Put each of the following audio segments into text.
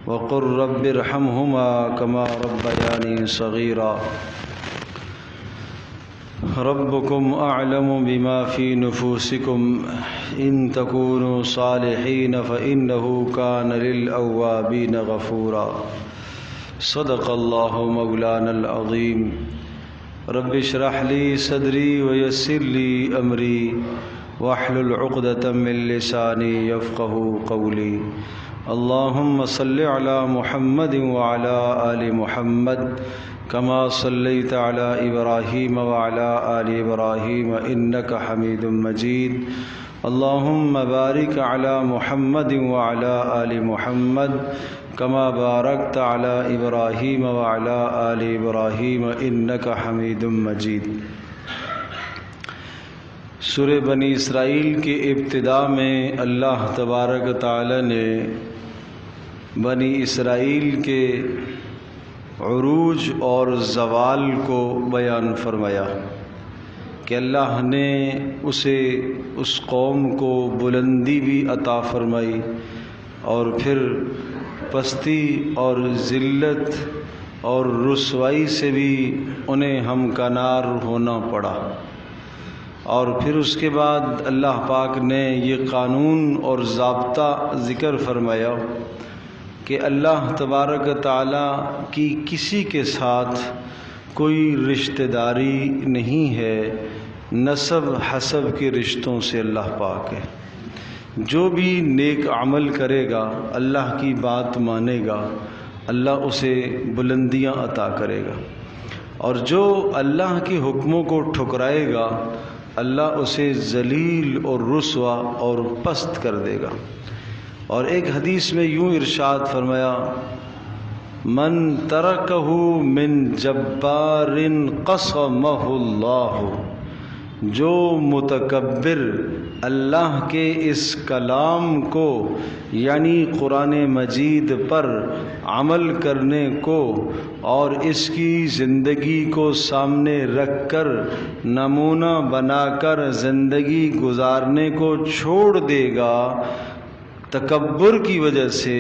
وقل رب ارحمهما كما ربياني صغيرا ربكم أعلم بما في نفوسكم إن تكونوا صالحين فإنه كان للأوابين غفورا صدق الله مولانا العظيم رب اشرح لي صدري ويسر لي أمري واحلل عقدة من لساني يفقه قولي اللهم صل على محمد وعلى آل محمد كما صليت على إبراهيم وعلى آل إبراهيم إنك حميد مجيد اللهم بارك على محمد وعلى آل محمد كما باركت على إبراهيم وعلى آل إبراهيم إنك حميد مجيد۔ سورہ بنی اسرائیل کی ابتدا میں اللہ تبارک تعالی نے بنی اسرائیل کے عروج اور زوال کو بیان فرمایا کہ اللہ نے اس قوم کو بلندی بھی عطا فرمائی اور پھر پستی اور ذلت اور رسوائی سے بھی انہیں ہمکنار ہونا پڑا، اور پھر اس کے بعد اللہ پاک نے یہ قانون اور ضابطہ ذکر فرمایا کہ اللہ تبارک تعالیٰ کی کسی کے ساتھ کوئی رشتہ داری نہیں ہے، نسب حسب کے رشتوں سے اللہ پاک ہے۔ جو بھی نیک عمل کرے گا، اللہ کی بات مانے گا، اللہ اسے بلندیاں عطا کرے گا، اور جو اللہ کے حکموں کو ٹھکرائے گا اللہ اسے ذلیل اور رسوا اور پست کر دے گا۔ اور ایک حدیث میں یوں ارشاد فرمایا، من ترکہ من جبار قسمہ اللہ، جو متکبر اللہ کے اس کلام کو یعنی قرآن مجید پر عمل کرنے کو اور اس کی زندگی کو سامنے رکھ کر نمونہ بنا کر زندگی گزارنے کو چھوڑ دے گا، تکبر کی وجہ سے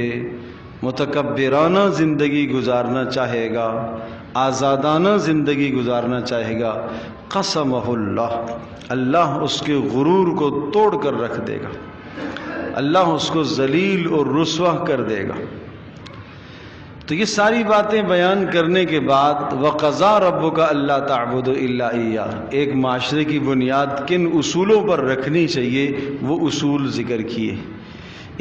متکبرانہ زندگی گزارنا چاہے گا، آزادانہ زندگی گزارنا چاہے گا، قسمہ اللہ اس کے غرور کو توڑ کر رکھ دے گا، اللہ اس کو ذلیل اور رسوا کر دے گا۔ تو یہ ساری باتیں بیان کرنے کے بعد وَقَضَىٰ رَبُّكَ أَلَّا تَعْبُدُوا إِلَّا إِيَّاهُ، ایک معاشرے کی بنیاد کن اصولوں پر رکھنی چاہیے وہ اصول ذکر کیے،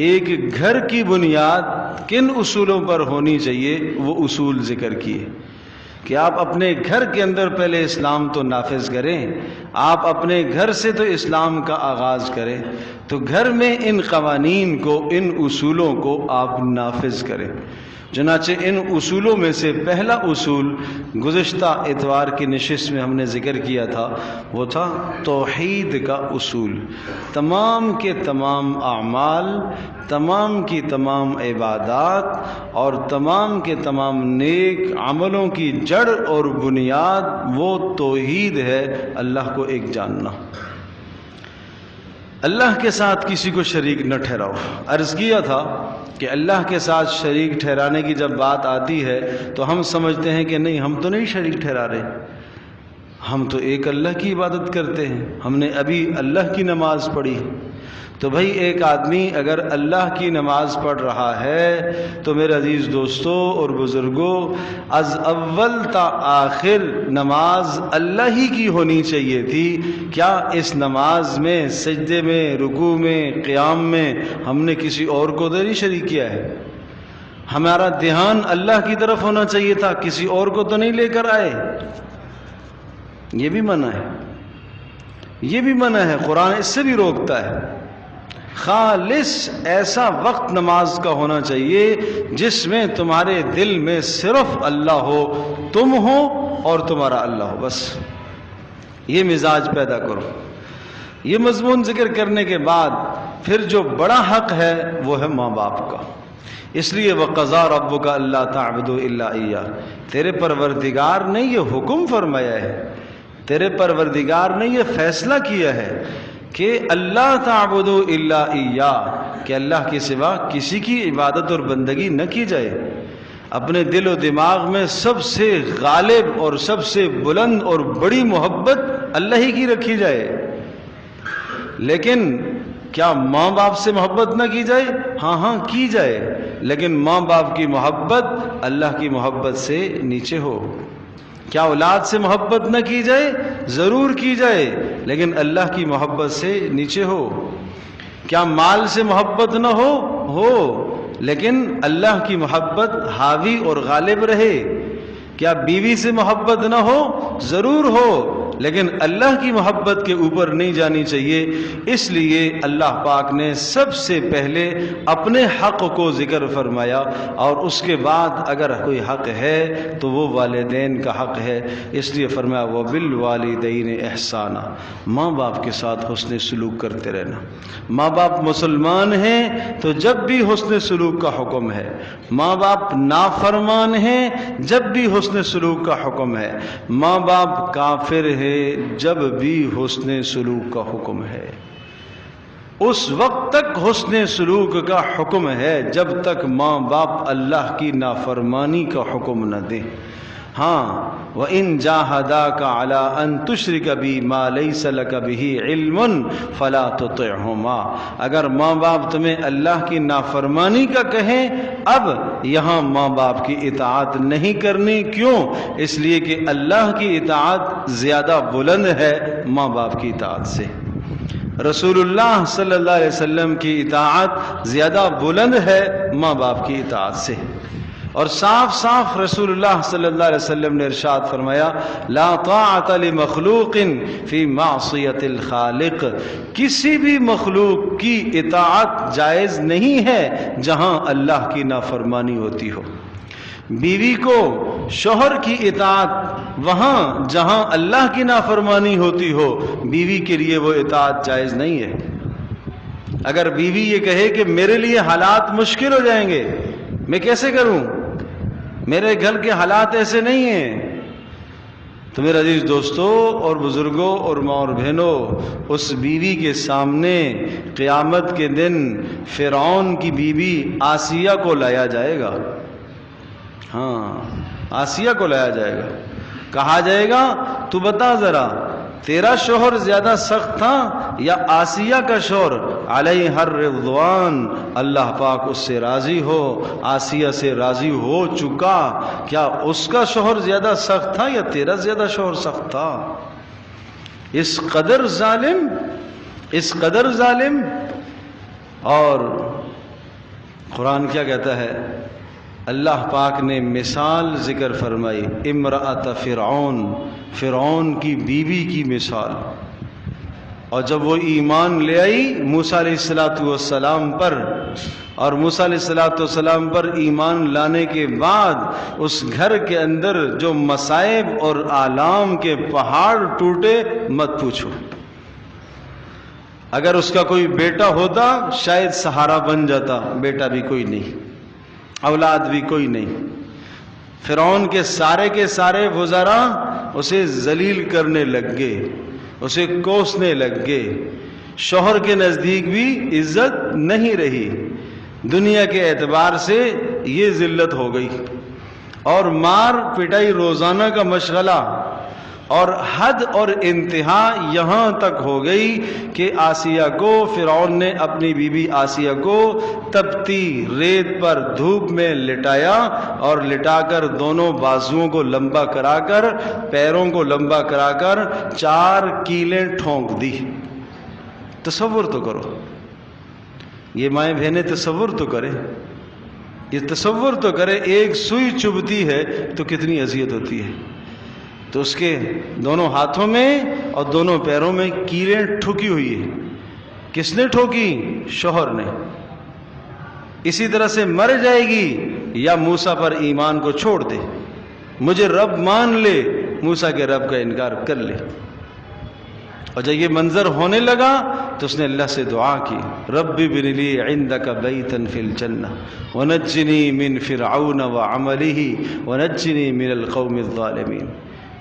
ایک گھر کی بنیاد کن اصولوں پر ہونی چاہیے وہ اصول ذکر کیے کہ آپ اپنے گھر کے اندر پہلے اسلام تو نافذ کریں، آپ اپنے گھر سے تو اسلام کا آغاز کریں، تو گھر میں ان قوانین کو، ان اصولوں کو آپ نافذ کریں۔ چنانچہ ان اصولوں میں سے پہلا اصول گزشتہ اتوار کی نشست میں ہم نے ذکر کیا تھا، وہ تھا توحید کا اصول۔ تمام کے تمام اعمال، تمام کی تمام عبادات اور تمام کے تمام نیک عملوں کی جڑ اور بنیاد وہ توحید ہے، اللہ کو ایک جاننا، اللہ کے ساتھ کسی کو شریک نہ ٹھہراؤ۔ عرض کیا تھا کہ اللہ کے ساتھ شریک ٹھہرانے کی جب بات آتی ہے تو ہم سمجھتے ہیں کہ نہیں، ہم تو نہیں شریک ٹھہرا رہے، ہم تو ایک اللہ کی عبادت کرتے ہیں، ہم نے ابھی اللہ کی نماز پڑھی۔ تو بھائی ایک آدمی اگر اللہ کی نماز پڑھ رہا ہے تو میرے عزیز دوستوں اور بزرگوں، از اول تا آخر نماز اللہ ہی کی ہونی چاہیے تھی۔ کیا اس نماز میں، سجدے میں، رکوع میں، قیام میں ہم نے کسی اور کو تو نہیں شریک کیا ہے؟ ہمارا دھیان اللہ کی طرف ہونا چاہیے تھا، کسی اور کو تو نہیں لے کر آئے۔ یہ بھی منع ہے، یہ بھی منع ہے، قرآن اس سے بھی روکتا ہے۔ خالص ایسا وقت نماز کا ہونا چاہیے جس میں تمہارے دل میں صرف اللہ ہو، تم ہو اور تمہارا اللہ ہو، بس یہ مزاج پیدا کرو۔ یہ مضمون ذکر کرنے کے بعد پھر جو بڑا حق ہے وہ ہے ماں باپ کا، اس لیے وَقَضَىٰ رَبُّكَ أَلَّا تَعْبُدُوا إِلَّا إِيَّاهُ، تیرے پروردگار نے یہ حکم فرمایا ہے، تیرے پروردگار نے یہ فیصلہ کیا ہے کہ اللہ تعبدوا الا ایاہ، کہ اللہ کے سوا کسی کی عبادت اور بندگی نہ کی جائے، اپنے دل و دماغ میں سب سے غالب اور سب سے بلند اور بڑی محبت اللہ ہی کی رکھی جائے۔ لیکن کیا ماں باپ سے محبت نہ کی جائے؟ ہاں کی جائے، لیکن ماں باپ کی محبت اللہ کی محبت سے نیچے ہو۔ کیا اولاد سے محبت نہ کی جائے؟ ضرور کی جائے، لیکن اللہ کی محبت سے نیچے ہو۔ کیا مال سے محبت نہ ہو لیکن اللہ کی محبت حاوی اور غالب رہے۔ کیا بیوی سے محبت نہ ہو؟ ضرور ہو، لیکن اللہ کی محبت کے اوپر نہیں جانی چاہیے۔ اس لیے اللہ پاک نے سب سے پہلے اپنے حق کو ذکر فرمایا، اور اس کے بعد اگر کوئی حق ہے تو وہ والدین کا حق ہے۔ اس لیے فرمایا وبالوالدین احسانا، ماں باپ کے ساتھ حسن سلوک کرتے رہنا۔ ماں باپ مسلمان ہیں تو جب بھی حسن سلوک کا حکم ہے، ماں باپ نافرمان ہیں جب بھی حسن سلوک کا حکم ہے، ماں باپ کافر ہے جب بھی حسن سلوک کا حکم ہے۔ اس وقت تک حسن سلوک کا حکم ہے جب تک ماں باپ اللہ کی نافرمانی کا حکم نہ دیں۔ ہاں وَإِن جَاهَدَاكَ عَلَىٰ أَن تُشْرِكَ بِي مَا لَيْسَ لَكَ بِهِ عِلْمٌ فَلَا تُطِعْهُمَا، اگر ماں باپ تمہیں اللہ کی نافرمانی کا کہیں، اب یہاں ماں باپ کی اطاعت نہیں کرنی۔ کیوں؟ اس لیے کہ اللہ کی اطاعت زیادہ بلند ہے ماں باپ کی اطاعت سے۔ رسول اللہ صلی اللہ علیہ وسلم کی اطاعت زیادہ بلند ہے ماں باپ کی اطاعت سے۔ اور صاف رسول اللہ صلی اللہ علیہ وسلم نے ارشاد فرمایا لا طاعت لمخلوق فی معصیت الخالق، کسی بھی مخلوق کی اطاعت جائز نہیں ہے جہاں اللہ کی نافرمانی ہوتی ہو۔ بیوی کو شوہر کی اطاعت وہاں جہاں اللہ کی نافرمانی ہوتی ہو، بیوی کے لیے وہ اطاعت جائز نہیں ہے۔ اگر بیوی یہ کہے کہ میرے لیے حالات مشکل ہو جائیں گے، میں کیسے کروں، میرے گھر کے حالات ایسے نہیں ہیں، تو میرے عزیز دوستو اور بزرگوں اور ماں اور بہنوں، اس بیوی کے سامنے قیامت کے دن فرعون کی بیوی آسیہ کو لایا جائے گا۔ ہاں آسیہ کو لایا جائے گا، کہا جائے گا تو بتا ذرا تیرا شوہر زیادہ سخت تھا یا آسیہ کا شوہر؟ علیہ الرضوان، اللہ پاک اس سے راضی ہو، آسیہ سے راضی ہو چکا، کیا اس کا شوہر زیادہ سخت تھا یا تیرا زیادہ شوہر سخت تھا؟ اس قدر ظالم۔ اور قرآن کیا کہتا ہے؟ اللہ پاک نے مثال ذکر فرمائی، امرأۃ فرعون کی بیوی کی مثال۔ اور جب وہ ایمان لے آئی موسیٰ علیہ السلام پر، اور موسیٰ علیہ السلام پر ایمان لانے کے بعد اس گھر کے اندر جو مصائب اور آلام کے پہاڑ ٹوٹے مت پوچھو۔ اگر اس کا کوئی بیٹا ہوتا شاید سہارا بن جاتا، بیٹا بھی کوئی نہیں، اولاد بھی کوئی نہیں۔ فرعون کے سارے وزراء اسے ذلیل کرنے لگ گئے، اسے کوسنے لگ گئے، شوہر کے نزدیک بھی عزت نہیں رہی، دنیا کے اعتبار سے یہ ذلت ہو گئی، اور مار پٹائی روزانہ کا مشغلہ، اور حد اور انتہا یہاں تک ہو گئی کہ آسیہ کو فرعون نے اپنی بیوی آسیہ کو تپتی ریت پر دھوپ میں لٹایا، اور لٹا کر دونوں بازوؤں کو لمبا کرا کر پیروں کو لمبا کرا کر 4 کیلیں ٹھونک دی۔ تصور تو کرو، یہ مائیں بہنیں تصور تو کریں، یہ تصور تو کرے ایک سوئی چبھتی ہے تو کتنی اذیت ہوتی ہے۔ تو اس کے دونوں ہاتھوں میں اور دونوں پیروں میں کیلیں ٹھوکی ہوئی ہیں۔ کس نے ٹھوکی؟ شوہر نے۔ اسی طرح سے مر جائے گی یا موسیٰ پر ایمان کو چھوڑ دے، مجھے رب مان لے، موسیٰ کے رب کا انکار کر لے۔ اور جب یہ منظر ہونے لگا تو اس نے اللہ سے دعا کی، رب ابن لی عندک بیتا فی الجنہ ونجنی من فرعون وعملہ ونجنی من القوم الظالمین۔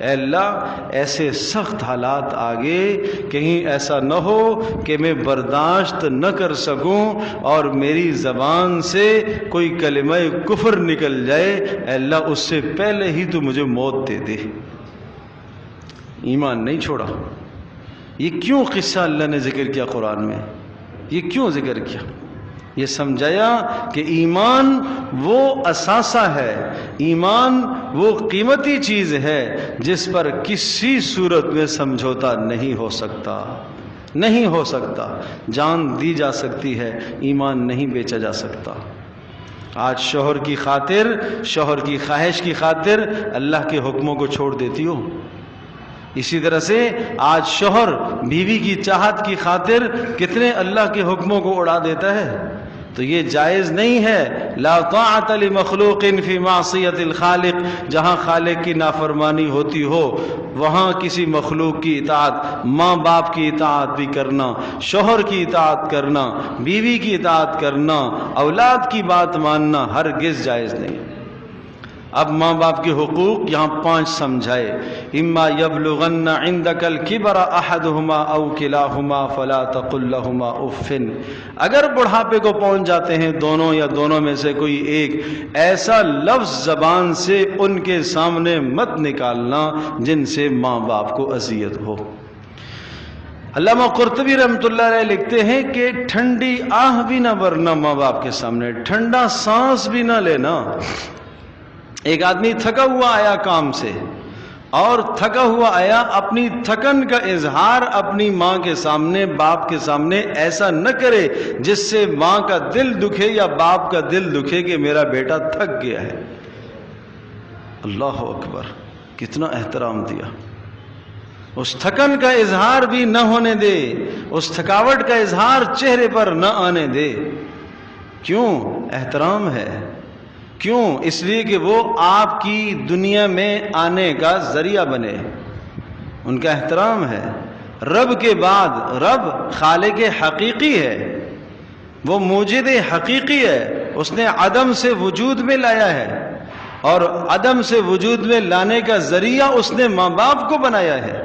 اے اللہ ایسے سخت حالات آگے کہیں ایسا نہ ہو کہ میں برداشت نہ کر سکوں اور میری زبان سے کوئی کلمہ کفر نکل جائے، اے اللہ اس سے پہلے ہی تو مجھے موت دے دے۔ ایمان نہیں چھوڑا۔ یہ کیوں قصہ اللہ نے ذکر کیا قرآن میں؟ یہ کیوں ذکر کیا؟ یہ سمجھایا کہ ایمان وہ اثاثہ ہے، ایمان وہ قیمتی چیز ہے جس پر کسی صورت میں سمجھوتا نہیں ہو سکتا، نہیں ہو سکتا۔ جان دی جا سکتی ہے، ایمان نہیں بیچا جا سکتا۔ آج شوہر کی خاطر، شوہر کی خواہش کی خاطر اللہ کے حکموں کو چھوڑ دیتی ہو۔ اسی طرح سے آج شوہر بیوی کی چاہت کی خاطر کتنے اللہ کے حکموں کو اڑا دیتا ہے۔ تو یہ جائز نہیں ہے۔ لا طاعت لمخلوق فی معصیت الخالق، جہاں خالق کی نافرمانی ہوتی ہو وہاں کسی مخلوق کی اطاعت، ماں باپ کی اطاعت بھی کرنا، شوہر کی اطاعت کرنا، بیوی کی اطاعت کرنا، اولاد کی بات ماننا ہرگز جائز نہیں۔ اب ماں باپ کے حقوق یہاں 5 سمجھائے۔ اما یبلغن عندک الکبر احدہما او کلاہما فلا تقل لہما اف، اگر بڑھاپے کو پہنچ جاتے ہیں دونوں یا دونوں میں سے کوئی ایک، ایسا لفظ زبان سے ان کے سامنے مت نکالنا جن سے ماں باپ کو اذیت ہو۔ علامہ قرطبی رحمۃ اللہ علیہ لکھتے ہیں کہ ٹھنڈی آہ بھی نہ بھرنا ماں باپ کے سامنے، ٹھنڈا سانس بھی نہ لینا۔ ایک آدمی تھکا ہوا آیا کام سے اور تھکا ہوا آیا، اپنی تھکن کا اظہار اپنی ماں کے سامنے، باپ کے سامنے ایسا نہ کرے جس سے ماں کا دل دکھے یا باپ کا دل دکھے کہ میرا بیٹا تھک گیا ہے۔ اللہ اکبر، کتنا احترام دیا۔ اس تھکن کا اظہار بھی نہ ہونے دے، اس تھکاوٹ کا اظہار چہرے پر نہ آنے دے۔ کیوں؟ احترام ہے۔ کیوں؟ اس لیے کہ وہ آپ کی دنیا میں آنے کا ذریعہ بنے، ان کا احترام ہے۔ رب کے بعد رب خالق حقیقی ہے، وہ موجد حقیقی ہے، اس نے عدم سے وجود میں لایا ہے اور عدم سے وجود میں لانے کا ذریعہ اس نے ماں باپ کو بنایا ہے۔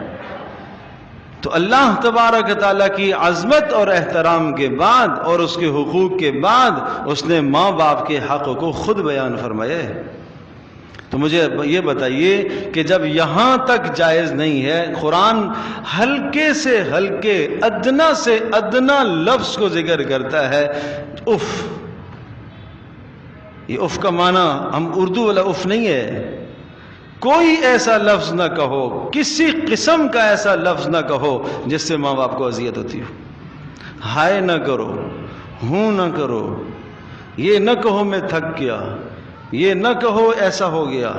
تو اللہ تبارک تعالیٰ کی عظمت اور احترام کے بعد اور اس کے حقوق کے بعد اس نے ماں باپ کے حق کو خود بیان فرمایا ہے۔ تو مجھے یہ بتائیے کہ جب یہاں تک جائز نہیں ہے، قرآن ہلکے سے ہلکے ادنا سے ادنا لفظ کو ذکر کرتا ہے، اف۔ یہ اف کا معنی ہم اردو والا اف نہیں ہے۔ کوئی ایسا لفظ نہ کہو، کسی قسم کا ایسا لفظ نہ کہو جس سے ماں باپ کو اذیت ہوتی ہو۔ ہائے نہ کرو، ہوں نہ کرو، یہ نہ کہو میں تھک گیا، یہ نہ کہو ایسا ہو گیا،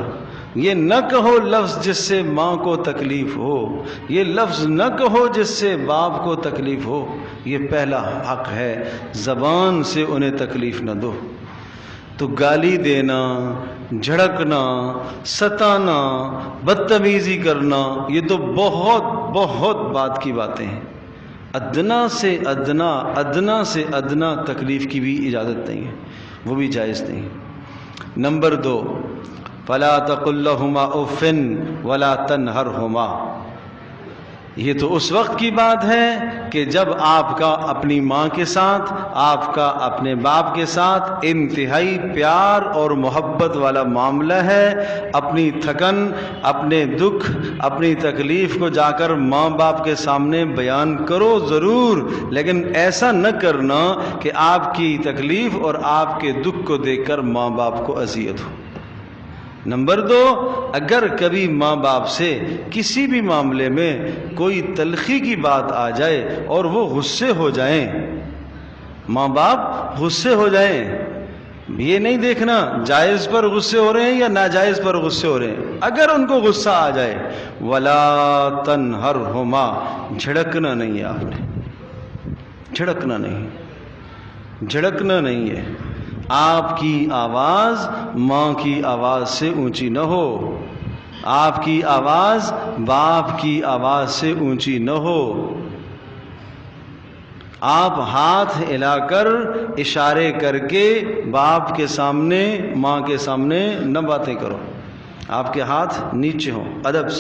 یہ نہ کہو لفظ جس سے ماں کو تکلیف ہو، یہ لفظ نہ کہو جس سے باپ کو تکلیف ہو۔ یہ پہلا حق ہے، زبان سے انہیں تکلیف نہ دو۔ تو گالی دینا، جھڑکنا، ستانا، بدتمیزی کرنا، یہ تو بہت بہت بات کی باتیں ہیں۔ ادنا سے ادنا، ادنا سے ادنا تکلیف کی بھی اجازت نہیں ہے، وہ بھی جائز نہیں۔ نمبر 2، فلا تقل لهما اف ولا تنهرهما۔ یہ تو اس وقت کی بات ہے کہ جب آپ کا اپنی ماں کے ساتھ، آپ کا اپنے باپ کے ساتھ انتہائی پیار اور محبت والا معاملہ ہے۔ اپنی تھکن، اپنے دکھ، اپنی تکلیف کو جا کر ماں باپ کے سامنے بیان کرو ضرور، لیکن ایسا نہ کرنا کہ آپ کی تکلیف اور آپ کے دکھ کو دیکھ کر ماں باپ کو اذیت ہو۔ نمبر 2، اگر کبھی ماں باپ سے کسی بھی معاملے میں کوئی تلخی کی بات آ جائے اور وہ غصے ہو جائیں، ماں باپ غصے ہو جائیں، یہ نہیں دیکھنا جائز پر غصے ہو رہے ہیں یا ناجائز پر غصے ہو رہے ہیں، اگر ان کو غصہ آ جائے، ولا تنہرہما، جھڑکنا نہیں ہے، آپ نے جھڑکنا نہیں، جھڑکنا نہیں ہے۔ آپ کی آواز ماں کی آواز سے اونچی نہ ہو، آپ کی آواز باپ کی آواز سے اونچی نہ ہو۔ آپ ہاتھ ہلا کر اشارے کر کے باپ کے سامنے، ماں کے سامنے نہ باتیں کرو۔ آپ کے ہاتھ نیچے ہوں، ادب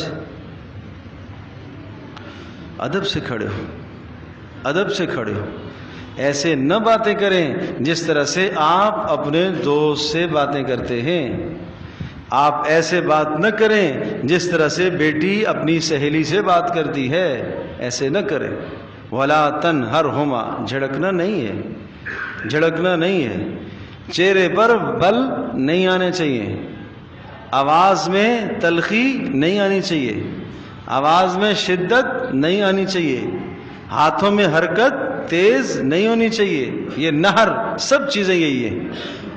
سے کھڑے ہو، ادب سے کھڑے ہو. ایسے نہ باتیں کریں جس طرح سے آپ اپنے دوست سے باتیں کرتے ہیں. آپ ایسے بات نہ کریں جس طرح سے بیٹی اپنی سہیلی سے بات کرتی ہے، ایسے نہ کریں. ولا تنہرہما، جھڑکنا نہیں ہے، جھڑکنا نہیں ہے. چہرے پر بل نہیں آنے چاہیے، آواز میں تلخی نہیں آنی چاہیے، آواز میں شدت نہیں آنی چاہیے، ہاتھوں میں حرکت تیز نہیں ہونی چاہیے. یہ نہر سب چیزیں یہی ہیں.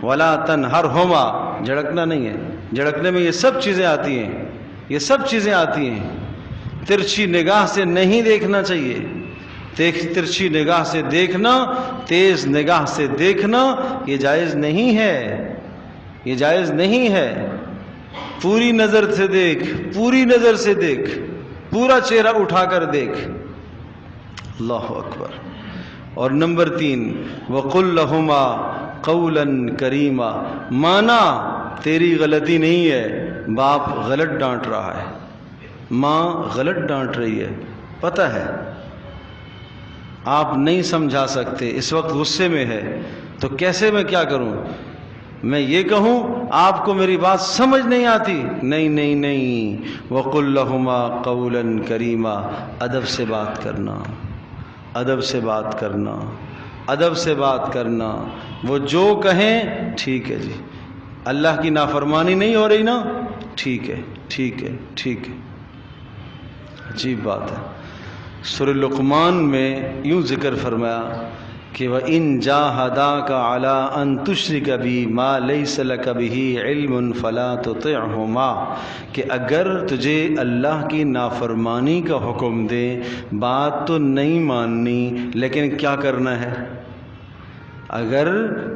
ولا تنہرہما، جھڑکنا نہیں ہے. جھڑکنے میں یہ سب چیزیں آتی ہیں، یہ سب چیزیں آتی ہیں. ترچھی نگاہ سے نہیں دیکھنا چاہیے. ترچھی نگاہ سے دیکھنا، تیز نگاہ سے دیکھنا یہ جائز نہیں ہے، یہ جائز نہیں ہے. پوری نظر سے دیکھ، پوری نظر سے دیکھ، پورا چہرہ اٹھا کر دیکھ. اللہ اکبر. اور نمبر 3، وَقُلْ لَهُمَا قَوْلًا كَرِيمًا. مانا تیری غلطی نہیں ہے، باپ غلط ڈانٹ رہا ہے، ماں غلط ڈانٹ رہی ہے، پتہ ہے آپ نہیں سمجھا سکتے، اس وقت غصے میں ہے، تو کیسے میں کیا کروں؟ میں یہ کہوں آپ کو میری بات سمجھ نہیں آتی؟ نہیں نہیں نہیں. وَقُلْ لَهُمَا قَوْلًا كَرِيمًا. ادب سے بات کرنا، ادب سے بات کرنا، ادب سے بات کرنا. وہ جو کہیں ٹھیک ہے جی، اللہ کی نافرمانی نہیں ہو رہی نا، ٹھیک ہے ٹھیک ہے ٹھیک ہے. عجیب بات ہے. سورہ لقمان میں یوں ذکر فرمایا کہ وَإِن جَاهَدَاكَ عَلَىٰ أَن تُشْرِكَ بِي مَا لَيْسَ لَكَ بِهِ عِلْمٌ فَلَا تُطِعْهُمَا. کہ اگر تجھے اللہ کی نافرمانی کا حکم دے، بات تو نہیں ماننی لیکن کیا کرنا ہے؟ اگر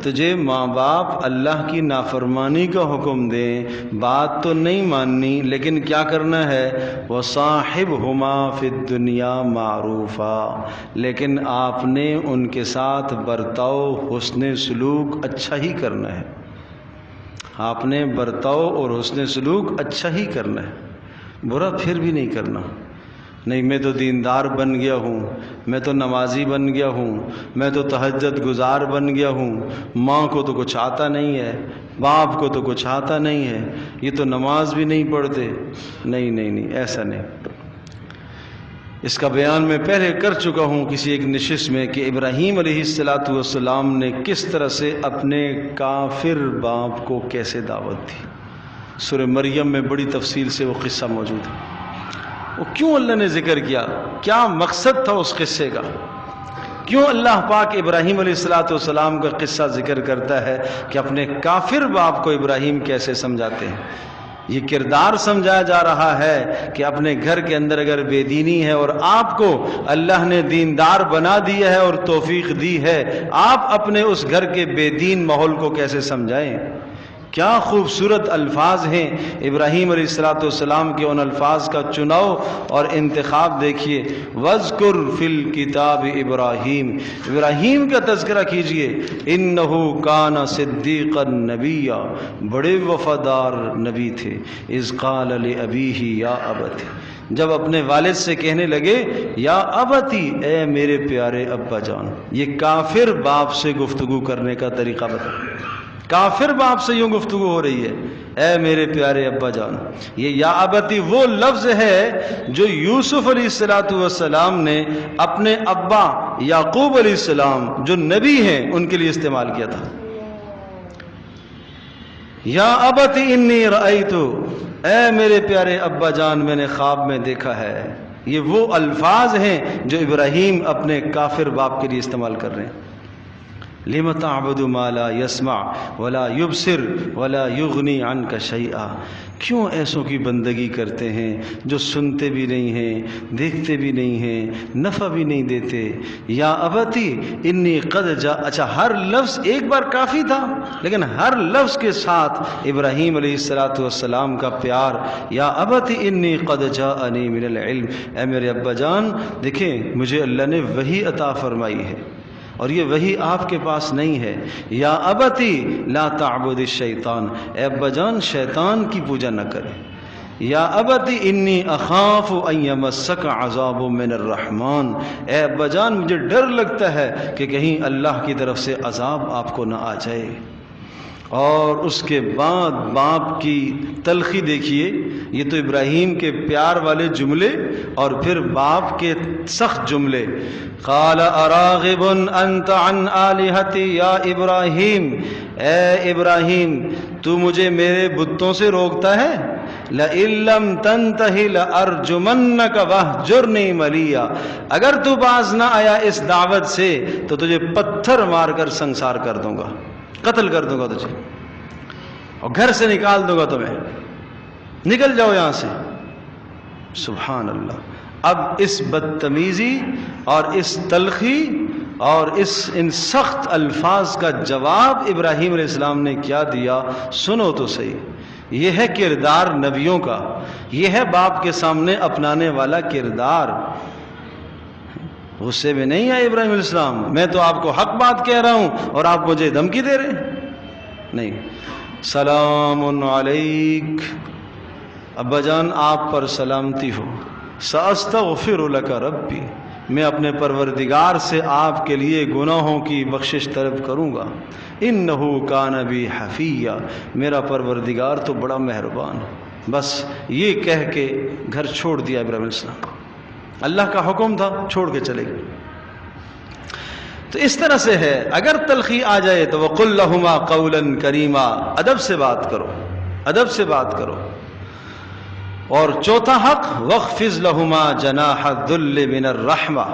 تجھے ماں باپ اللہ کی نافرمانی کا حکم دیں، بات تو نہیں ماننی لیکن کیا کرنا ہے؟ وَصَاحِبْهُمَا فِي الدُّنْيَا مَعْرُوفًا. لیکن آپ نے ان کے ساتھ برتاؤ، حسن سلوک اچھا ہی کرنا ہے. آپ نے برتاؤ اور حسن سلوک اچھا ہی کرنا ہے، برا پھر بھی نہیں کرنا. نہیں میں تو دیندار بن گیا ہوں، میں تو نمازی بن گیا ہوں، میں تو تہجد گزار بن گیا ہوں، ماں کو تو کچھ آتا نہیں ہے، باپ کو تو کچھ آتا نہیں ہے، یہ تو نماز بھی نہیں پڑھتے. نہیں نہیں نہیں، ایسا نہیں. اس کا بیان میں پہلے کر چکا ہوں کسی ایک نشست میں کہ ابراہیم علیہ السلام نے کس طرح سے اپنے کافر باپ کو کیسے دعوت دی. سورہ مریم میں بڑی تفصیل سے وہ قصہ موجود ہے. وہ کیوں اللہ نے ذکر کیا؟ کیا مقصد تھا اس قصے کا؟ کیوں اللہ پاک ابراہیم علیہ السلام کا قصہ ذکر کرتا ہے کہ اپنے کافر باپ کو ابراہیم کیسے سمجھاتے ہیں؟ یہ کردار سمجھایا جا رہا ہے کہ اپنے گھر کے اندر اگر بے دینی ہے اور آپ کو اللہ نے دیندار بنا دیا ہے اور توفیق دی ہے، آپ اپنے اس گھر کے بے دین ماحول کو کیسے سمجھائیں؟ کیا خوبصورت الفاظ ہیں ابراہیم علیہ السلام کے. ان الفاظ کا چناؤ اور انتخاب دیکھیے. وَاذْكُرْ فِي الْكِتَابِ ابراہیم، ابراہیم کا تذکرہ کیجئے. إِنَّهُ كَانَ صِدِّيقًا نَبِيًّا، بڑے وفادار نبی تھے. إِذْ قَالَ لِأَبِيهِ يَا أَبَتِ، جب اپنے والد سے کہنے لگے یا ابتی، اے میرے پیارے ابا جان. یہ کافر باپ سے گفتگو کرنے کا طریقہ بتا. کافر باپ سے یوں گفتگو ہو رہی ہے، اے میرے پیارے ابا جان. یہ یا ابتی وہ لفظ ہے جو یوسف علیہ السلام نے اپنے ابا یعقوب علیہ السلام جو نبی ہیں ان کے لیے استعمال کیا تھا. یا ابتی انی رأیت، اے میرے پیارے ابا جان میں نے خواب میں دیکھا ہے. یہ وہ الفاظ ہیں جو ابراہیم اپنے کافر باپ کے لیے استعمال کر رہے ہیں. لِمَ تَعْبُدُ مَا لَا يَسْمَعُ وَلَا يُبْصِرُ وَلَا يُغْنِي عَنْكَ شَيْئًا. کیوں ایسوں کی بندگی کرتے ہیں جو سنتے بھی نہیں ہیں، دیکھتے بھی نہیں ہیں، نفع بھی نہیں دیتے. یا ابتی انی قد جا، اچھا ہر لفظ ایک بار کافی تھا لیکن ہر لفظ کے ساتھ ابراہیم علیہ السلام کا پیار. یا ابتی انی قد جاءنی من العلم، اے میرے ابا جان دیکھیں مجھے اللہ نے وحی عطا فرمائی ہے. اور یہ وحی آپ کے پاس نہیں ہے. یا ابتی لا تعبد الشیطان، اے ابا جان شیطان کی پوجا نہ کرے. یا ابتی انی اخاف ان یمسک عذاب من الرحمن، اے ابا جان مجھے ڈر لگتا ہے کہ کہیں اللہ کی طرف سے عذاب آپ کو نہ آ جائے. اور اس کے بعد باپ کی تلخی دیکھیے، یہ تو ابراہیم کے پیار والے جملے اور پھر باپ کے سخت جملے. قال اراغب انت عن آلہتی یا ابراہیم، اے ابراہیم تو مجھے میرے بتوں سے روکتا ہے. لئن لم تنتہی لارجمنک واہجرنی ملیا، اگر تو باز نہ آیا اس دعوت سے تو تجھے پتھر مار کر سنسار کر دوں گا، قتل کر دوں گا تجھے، اور گھر سے نکال دوں گا تمہیں، نکل جاؤ یہاں سے. سبحان اللہ. اب اس بدتمیزی اور اس تلخی اور ان سخت الفاظ کا جواب ابراہیم علیہ السلام نے کیا دیا، سنو تو صحیح. یہ ہے کردار نبیوں کا، یہ ہے باپ کے سامنے اپنانے والا کردار. غصے میں نہیں آئے ابراہیم علیہ السلام، میں تو آپ کو حق بات کہہ رہا ہوں اور آپ مجھے دھمکی دے رہے ہیں. نہیں، سلام علیک، ابا جان آپ پر سلامتی ہو. ساستغفر لک ربی، میں اپنے پروردگار سے آپ کے لیے گناہوں کی بخشش طلب کروں گا. انہ کان بی حفیہ، میرا پروردگار تو بڑا مہربان ہے. بس یہ کہہ کے گھر چھوڑ دیا ابراہیم علیہ السلام. اللہ کا حکم تھا، چھوڑ کے چلے گئے. تو اس طرح سے ہے، اگر تلخی آ جائے تو وَقُلْ لَهُمَا قَوْلًا كَرِيمًا، ادب سے بات کرو، ادب سے بات کرو. اور چوتھا حق وَاخْفِضْ لَهُمَا جَنَاحَ الذُّلِّ مِنَ الرَّحْمَةِ،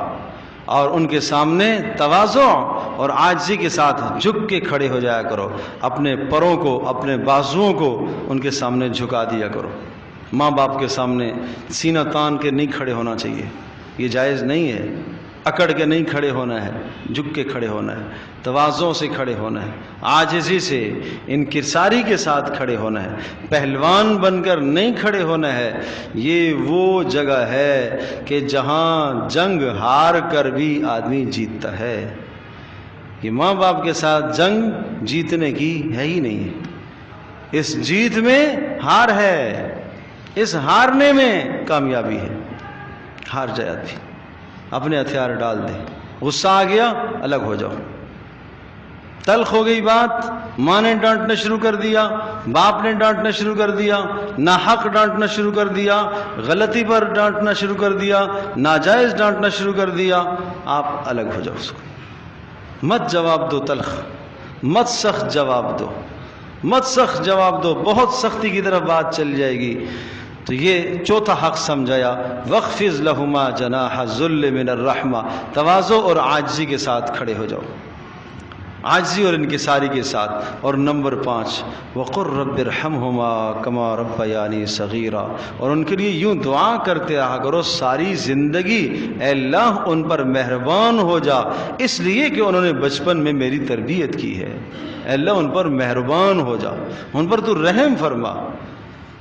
اور ان کے سامنے تواضع اور عاجزی کے ساتھ جھک کے کھڑے ہو جایا کرو. اپنے پروں کو، اپنے بازوؤں کو ان کے سامنے جھکا دیا کرو. ماں باپ کے سامنے سینہ تان کے نہیں کھڑے ہونا چاہیے، یہ جائز نہیں ہے. اکڑ کے نہیں کھڑے ہونا ہے، جھک کے کھڑے ہونا ہے، تواضع سے کھڑے ہونا ہے، عاجزی سے انکساری کے ساتھ کھڑے ہونا ہے. پہلوان بن کر نہیں کھڑے ہونا ہے. یہ وہ جگہ ہے کہ جہاں جنگ ہار کر بھی آدمی جیتتا ہے. یہ ماں باپ کے ساتھ جنگ جیتنے کی ہے ہی نہیں ہے. اس جیت میں ہار ہے، اس ہارنے میں کامیابی ہے. ہار جائے آدمی، اپنے ہتھیار ڈال دے. غصہ آ گیا الگ ہو جاؤ. تلخ ہو گئی بات، ماں نے ڈانٹنا شروع کر دیا، باپ نے ڈانٹنا شروع کر دیا، ناحق ڈانٹنا شروع کر دیا، غلطی پر ڈانٹنا شروع کر دیا، ناجائز ڈانٹنا شروع کر دیا، آپ الگ ہو جاؤ. اس کو مت جواب دو تلخ، مت سخت جواب دو، مت سخت جواب دو. بہت سختی کی طرف بات چل جائے گی. تو یہ چوتھا حق سمجھایا، وَاخْفِضْ لَهُمَا جَنَاحَ الذُّلِّ مِنَ الرَّحْمَةِ، تواضع اور عاجزی کے ساتھ کھڑے ہو جاؤ، عاجزی اور انکساری کے ساتھ. اور نمبر 5 وَقُلْ رَبِّ ارْحَمْهُمَا كَمَا رَبَّيَانِي صَغِيرًا، اور ان کے لیے یوں دعا کرتے رہا کرو ساری زندگی، اے اللہ ان پر مہربان ہو جا اس لیے کہ انہوں نے بچپن میں میری تربیت کی ہے. اے اللہ ان پر مہربان ہو جا، ان پر تو رحم فرما.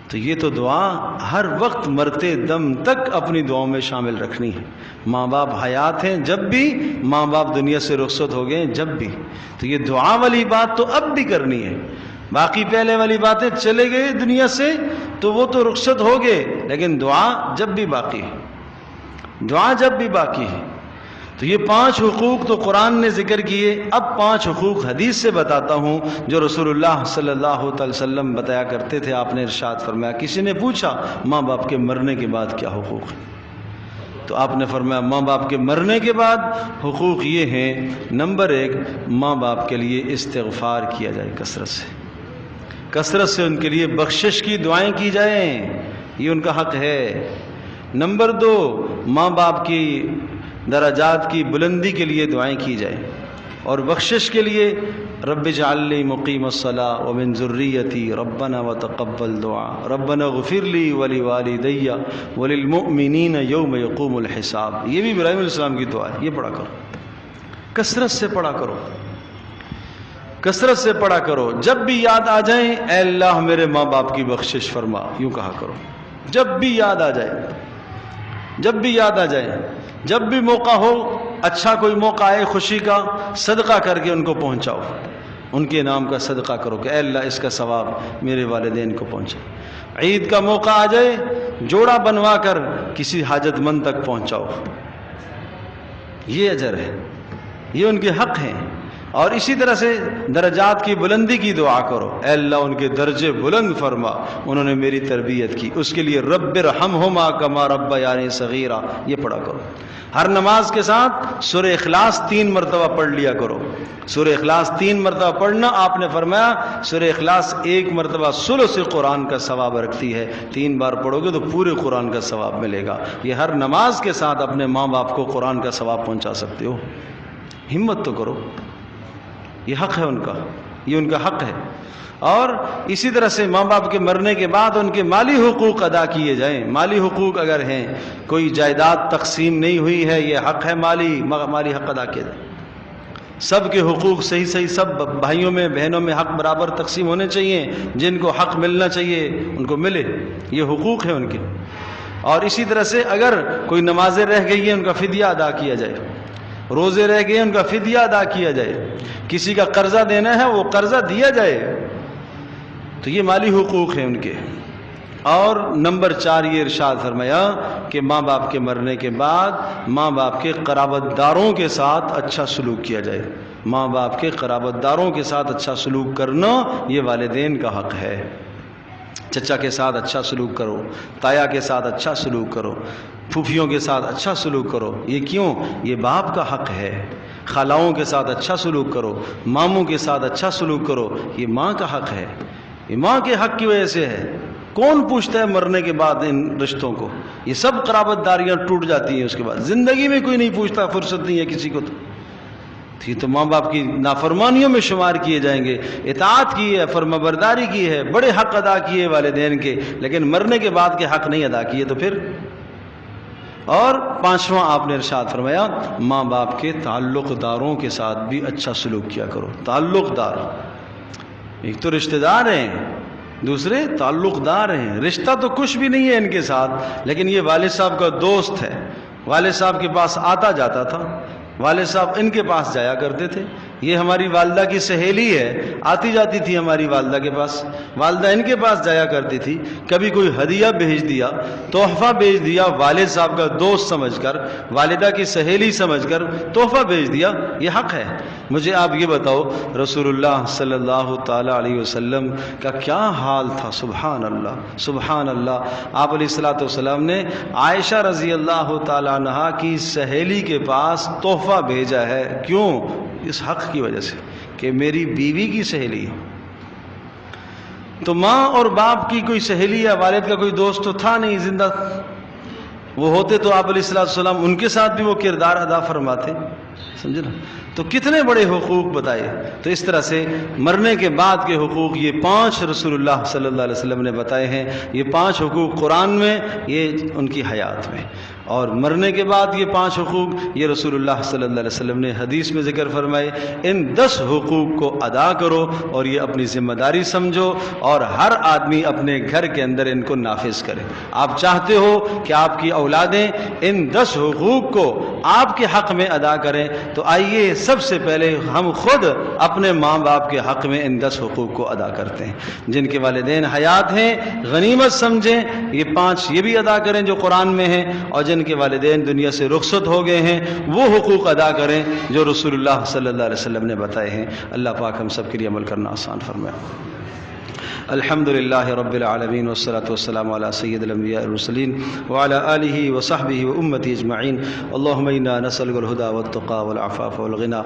تو یہ تو دعا ہر وقت مرتے دم تک اپنی دعاؤں میں شامل رکھنی ہے. ماں باپ حیات ہیں جب بھی، ماں باپ دنیا سے رخصت ہو گئے جب بھی، تو یہ دعا والی بات تو اب بھی کرنی ہے. باقی پہلے والی باتیں چلے گئے دنیا سے تو وہ تو رخصت ہو گئے، لیکن دعا جب بھی باقی ہے، دعا جب بھی باقی ہے. تو یہ 5 حقوق تو قرآن نے ذکر کیے. اب 5 حقوق حدیث سے بتاتا ہوں جو رسول اللہ صلی اللہ علیہ وسلم بتایا کرتے تھے. آپ نے ارشاد فرمایا، کسی نے پوچھا ماں باپ کے مرنے کے بعد کیا حقوق ہیں، تو آپ نے فرمایا ماں باپ کے مرنے کے بعد حقوق یہ ہیں. نمبر 1، ماں باپ کے لیے استغفار کیا جائے، کثرت سے ان کے لیے بخشش کی دعائیں کی جائیں، یہ ان کا حق ہے. نمبر 2، ماں باپ کی درجات کی بلندی کے لیے دعائیں کی جائیں اور بخشش کے لیے رب اجعلنی مقیم الصلاۃ ومن ذریتی ربنا وتقبل دعاء ربنا اغفر لی ولوالدی وللمؤمنین یوم یقوم الحساب. یہ بھی ابراہیم علیہ السلام کی دعا ہے، یہ پڑھا کرو، کثرت سے پڑھا کرو، کثرت سے پڑھا کرو. جب بھی یاد آ جائیں اے اللہ میرے ماں باپ کی بخشش فرما، یوں کہا کرو. جب بھی یاد آ جائے، جب بھی یاد آ جائے، جب بھی موقع ہو اچھا کوئی موقع آئے خوشی کا، صدقہ کر کے ان کو پہنچاؤ، ان کے نام کا صدقہ کرو کہ اے اللہ اس کا ثواب میرے والدین کو پہنچے۔ عید کا موقع آ جائے، جوڑا بنوا کر کسی حاجت مند تک پہنچاؤ، یہ اجر ہے، یہ ان کے حق ہیں۔ اور اسی طرح سے درجات کی بلندی کی دعا کرو، اے اللہ ان کے درجے بلند فرما، انہوں نے میری تربیت کی، اس کے لیے رب ارحمہما کما ربیانی صغیرا یہ پڑھا کرو۔ ہر نماز کے ساتھ سورہ اخلاص 3 مرتبہ پڑھ لیا کرو۔ سورہ اخلاص 3 مرتبہ پڑھنا، آپ نے فرمایا سورہ اخلاص 1 مرتبہ ثلث قرآن کا ثواب رکھتی ہے، 3 بار پڑھو گے تو پورے قرآن کا ثواب ملے گا۔ یہ ہر نماز کے ساتھ اپنے ماں باپ کو قرآن کا ثواب پہنچا سکتے ہو، ہمت تو کرو، یہ حق ہے ان کا، یہ ان کا حق ہے۔ اور اسی طرح سے ماں باپ کے مرنے کے بعد ان کے مالی حقوق ادا کیے جائیں۔ مالی حقوق اگر ہیں، کوئی جائیداد تقسیم نہیں ہوئی ہے، یہ حق ہے مالی حق ادا کیا جائے۔ سب کے حقوق صحیح سب بھائیوں میں بہنوں میں حق برابر تقسیم ہونے چاہیے، جن کو حق ملنا چاہیے ان کو ملے، یہ حقوق ہیں ان کے۔ اور اسی طرح سے اگر کوئی نمازیں رہ گئی ہیں ان کا فدیہ ادا کیا جائے، روزے رہ گئے ان کا فدیہ ادا کیا جائے، کسی کا قرضہ دینا ہے وہ قرضہ دیا جائے، تو یہ مالی حقوق ہیں ان کے۔ اور نمبر 4 یہ ارشاد فرمایا کہ ماں باپ کے مرنے کے بعد ماں باپ کے قرابت داروں کے ساتھ اچھا سلوک کیا جائے۔ ماں باپ کے قرابت داروں کے ساتھ اچھا سلوک کرنا یہ والدین کا حق ہے۔ چچا کے ساتھ اچھا سلوک کرو، تایا کے ساتھ اچھا سلوک کرو، پھوپھیوں کے ساتھ اچھا سلوک کرو، یہ کیوں؟ یہ باپ کا حق ہے۔ خالاؤں کے ساتھ اچھا سلوک کرو، ماموں کے ساتھ اچھا سلوک کرو، یہ ماں کا حق ہے، یہ ماں کے حق کی وجہ سے ہے۔ کون پوچھتا ہے مرنے کے بعد ان رشتوں کو؟ یہ سب قرابت داریاں ٹوٹ جاتی ہیں اس کے بعد، زندگی میں کوئی نہیں پوچھتا، فرصت نہیں ہے کسی کو تو یہ تو ماں باپ کی نافرمانیوں میں شمار کیے جائیں گے۔ اطاعت کی ہے، فرما برداری کی ہے، بڑے حق ادا کیے والدین کے، لیکن مرنے کے بعد کے حق نہیں ادا کیے تو پھر۔ اور 5واں آپ نے ارشاد فرمایا ماں باپ کے تعلق داروں کے ساتھ بھی اچھا سلوک کیا کرو۔ تعلق دار، ایک تو رشتہ دار ہیں، دوسرے تعلق دار ہیں۔ رشتہ تو کچھ بھی نہیں ہے ان کے ساتھ، لیکن یہ والد صاحب کا دوست ہے، والد صاحب کے پاس آتا جاتا تھا، والد صاحب ان کے پاس جایا کرتے تھے۔ یہ ہماری والدہ کی سہیلی ہے، آتی جاتی تھی ہماری والدہ کے پاس، والدہ ان کے پاس جایا کرتی تھی۔ کبھی کوئی ہدیہ بھیج دیا، تحفہ بھیج دیا، والد صاحب کا دوست سمجھ کر، والدہ کی سہیلی سمجھ کر تحفہ بھیج دیا، یہ حق ہے۔ مجھے آپ یہ بتاؤ رسول اللہ صلی اللہ تعالی علیہ وسلم کا کیا حال تھا؟ سبحان اللہ سبحان اللہ۔ آپ علیہ الصلوۃ والسلام نے عائشہ رضی اللہ تعالی عنہا کی سہیلی کے پاس تحفہ بھیجا ہے، کیوں؟ اس حق کی وجہ سے کہ میری بیوی کی سہیلی ہے۔ تو ماں اور باپ کی کوئی سہیلی یا والد کا کوئی دوست تو تھا نہیں زندہ، وہ ہوتے تو آپ علیہ الصلوۃ والسلام ان کے ساتھ بھی وہ کردار ادا فرماتے، سمجھے نا؟ تو کتنے بڑے حقوق بتائے۔ تو اس طرح سے مرنے کے بعد کے حقوق یہ 5 رسول اللہ صلی اللہ علیہ وسلم نے بتائے ہیں۔ یہ 5 حقوق قرآن میں، یہ ان کی حیات میں، اور مرنے کے بعد یہ 5 حقوق یہ رسول اللہ صلی اللہ علیہ وسلم نے حدیث میں ذکر فرمائے۔ ان 10 حقوق کو ادا کرو اور یہ اپنی ذمہ داری سمجھو، اور ہر آدمی اپنے گھر کے اندر ان کو نافذ کرے۔ آپ چاہتے ہو کہ آپ کی اولادیں ان 10 حقوق کو آپ کے حق میں ادا کریں، تو آئیے سب سے پہلے ہم خود اپنے ماں باپ کے حق میں ان 10 حقوق کو ادا کرتے ہیں۔ جن کے والدین حیات ہیں غنیمت سمجھیں، یہ 5 یہ بھی ادا کریں جو قرآن میں ہیں، اور جن کے والدین دنیا سے رخصت ہو گئے ہیں وہ حقوق ادا کریں جو رسول اللہ صلی اللہ علیہ وسلم نے بتائے ہیں۔ اللہ پاک ہم سب کے لیے عمل کرنا آسان فرمائے۔ الحمد للہ رب العالمین والصلاة والسلام علی سید الانبیاء والمرسلین وعلی آلہ وصحبہ وامتی اجمعین۔ اللہم انا نسألک الہدی والتقی والعفاف والغنی،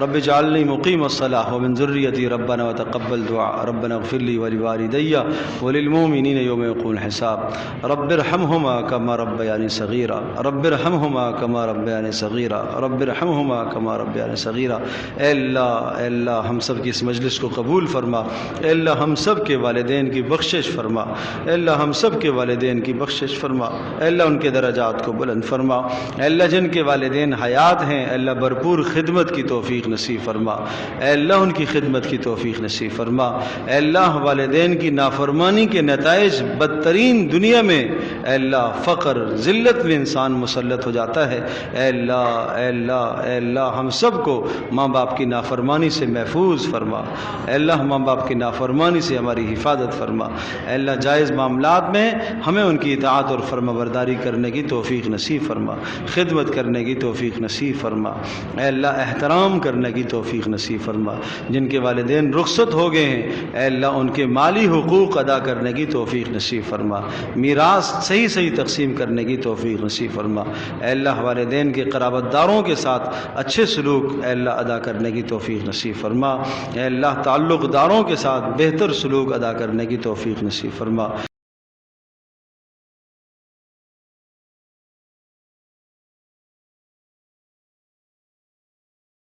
رب اجعلنی مقیم الصلاۃ ومن ذریتی ربنا وتقبل دعاء، ربنا اغفر لی ولوالدی وللمؤمنین یوم یقوم الحساب، رب ارحمہما کما ربیانی صغیرا، رب ارحمہما کما ربیانی صغیرا، رب ارحمہما کما ربیانی صغیرا۔ اے اللہ ہم سب کی اس مجلس کو قبول فرما، اے اللہ ہم سب کے والدین کی بخشش فرما، اے اللہ ہم سب کے والدین کی بخشش فرما، اے اللہ ان کے درجات کو بلند فرما، اے اللہ جن کے والدین حیات ہیں اے اللہ بھرپور خدمت کی توفیق نصیب فرما، اے اللہ ان کی خدمت کی توفیق نصیب فرما، اے اللہ والدین کی نافرمانی کے نتائج بدترین دنیا میں اے اللہ فقر ذلت میں انسان مسلط ہو جاتا ہے، اے اللہ اے اللہ اے اللہ ہم سب کو ماں باپ کی نافرمانی سے محفوظ فرما، اے اللہ ماں باپ کی نافرمانی سے ہماری حفاظت فرما، اے اللہ جائز معاملات میں ہمیں ان کی اطاعت اور فرما برداری کرنے کی توفیق نصیب فرما، خدمت کرنے کی توفیق نصیب فرما، اے اللہ احترام کرنے کی توفیق نصیب فرما، جن کے والدین رخصت ہو گئے ہیں اے اللہ ان کے مالی حقوق ادا کرنے کی توفیق نصیب فرما، میراث صحیح صحیح تقسیم کرنے کی توفیق نصیب فرما، اے اللہ والدین کے قرابت داروں کے ساتھ اچھے سلوک اے اللہ ادا کرنے کی توفیق نصیب فرما، اے اللہ تعلق داروں کے ساتھ بہتر سلوک ادا کرنے کی توفیق نصیب فرما۔